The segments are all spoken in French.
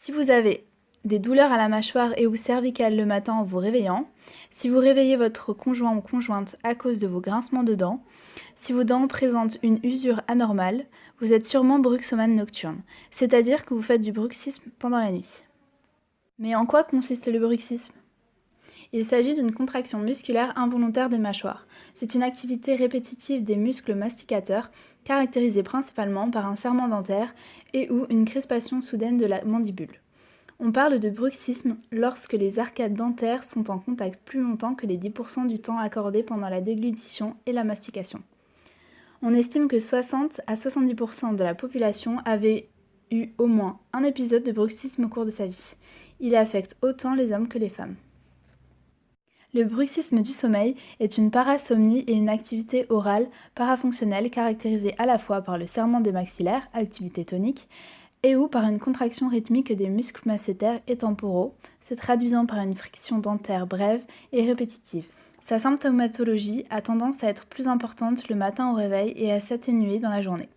Si vous avez des douleurs à la mâchoire et ou cervicale le matin en vous réveillant, si vous réveillez votre conjoint ou conjointe à cause de vos grincements de dents, si vos dents présentent une usure anormale, vous êtes sûrement bruxomane nocturne, c'est-à-dire que vous faites du bruxisme pendant la nuit. Mais en quoi consiste le bruxisme ? Il s'agit d'une contraction musculaire involontaire des mâchoires. C'est une activité répétitive des muscles masticateurs, caractérisée principalement par un serrement dentaire et ou une crispation soudaine de la mandibule. On parle de bruxisme lorsque les arcades dentaires sont en contact plus longtemps que les 10% du temps accordé pendant la déglutition et la mastication. On estime que 60 à 70% de la population avait eu au moins un épisode de bruxisme au cours de sa vie. Il affecte autant les hommes que les femmes. Le bruxisme du sommeil est une parasomnie et une activité orale parafonctionnelle caractérisée à la fois par le serrement des maxillaires, activité tonique, et ou par une contraction rythmique des muscles masséters et temporaux, se traduisant par une friction dentaire brève et répétitive. Sa symptomatologie a tendance à être plus importante le matin au réveil et à s'atténuer dans la journée.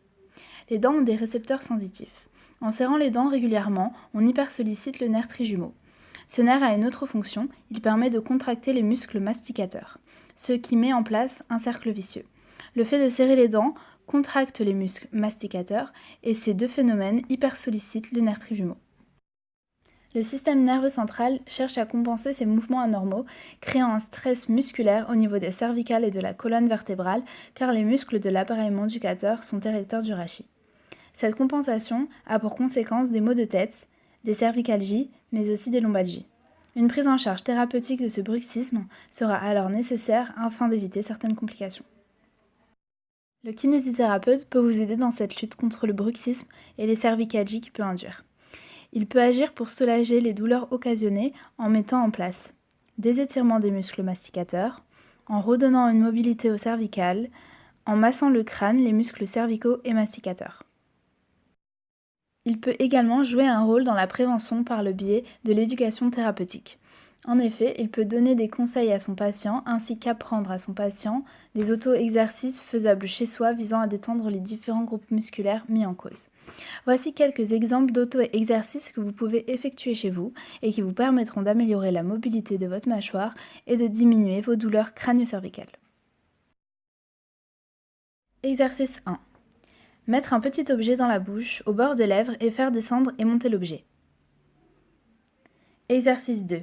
Les dents ont des récepteurs sensitifs. En serrant les dents régulièrement, on hypersollicite le nerf trijumeau. Ce nerf a une autre fonction, il permet de contracter les muscles masticateurs, ce qui met en place un cercle vicieux. Le fait de serrer les dents contracte les muscles masticateurs et ces deux phénomènes hypersollicitent le nerf trijumeau. Le système nerveux central cherche à compenser ces mouvements anormaux, créant un stress musculaire au niveau des cervicales et de la colonne vertébrale, car les muscles de l'appareil mandibucateur sont érecteurs du rachis. Cette compensation a pour conséquence des maux de tête, des cervicalgies, mais aussi des lombalgies. Une prise en charge thérapeutique de ce bruxisme sera alors nécessaire afin d'éviter certaines complications. Le kinésithérapeute peut vous aider dans cette lutte contre le bruxisme et les cervicalgies qu'il peut induire. Il peut agir pour soulager les douleurs occasionnées en mettant en place des étirements des muscles masticateurs, en redonnant une mobilité aux cervicales, en massant le crâne, les muscles cervicaux et masticateurs. Il peut également jouer un rôle dans la prévention par le biais de l'éducation thérapeutique. En effet, il peut donner des conseils à son patient ainsi qu'apprendre à son patient des auto-exercices faisables chez soi visant à détendre les différents groupes musculaires mis en cause. Voici quelques exemples d'auto-exercices que vous pouvez effectuer chez vous et qui vous permettront d'améliorer la mobilité de votre mâchoire et de diminuer vos douleurs crânio-cervicales. Exercice 1. Mettre un petit objet dans la bouche, au bord des lèvres et faire descendre et monter l'objet. Exercice 2.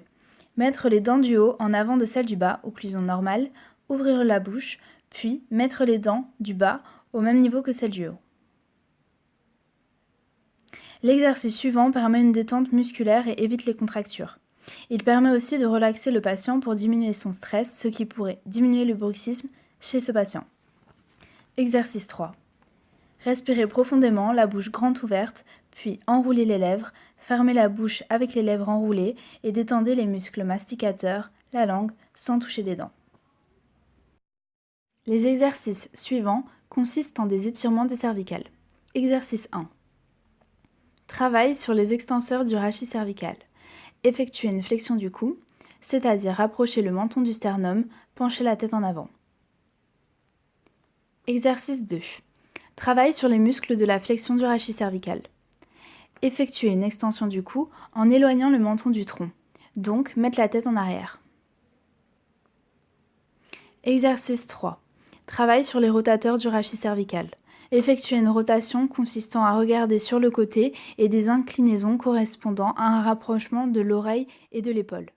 Mettre les dents du haut en avant de celles du bas, occlusion normale, ouvrir la bouche, puis mettre les dents du bas au même niveau que celles du haut. L'exercice suivant permet une détente musculaire et évite les contractures. Il permet aussi de relaxer le patient pour diminuer son stress, ce qui pourrait diminuer le bruxisme chez ce patient. Exercice 3. Respirez profondément, la bouche grande ouverte, puis enroulez les lèvres, fermez la bouche avec les lèvres enroulées et détendez les muscles masticateurs, la langue, sans toucher les dents. Les exercices suivants consistent en des étirements des cervicales. Exercice 1. Travail sur les extenseurs du rachis cervical. Effectuez une flexion du cou, c'est-à-dire rapprochez le menton du sternum, penchez la tête en avant. Exercice 2. Travail sur les muscles de la flexion du rachis cervical. Effectuez une extension du cou en éloignant le menton du tronc, donc mettre la tête en arrière. Exercice 3. Travail sur les rotateurs du rachis cervical. Effectuez une rotation consistant à regarder sur le côté et des inclinaisons correspondant à un rapprochement de l'oreille et de l'épaule.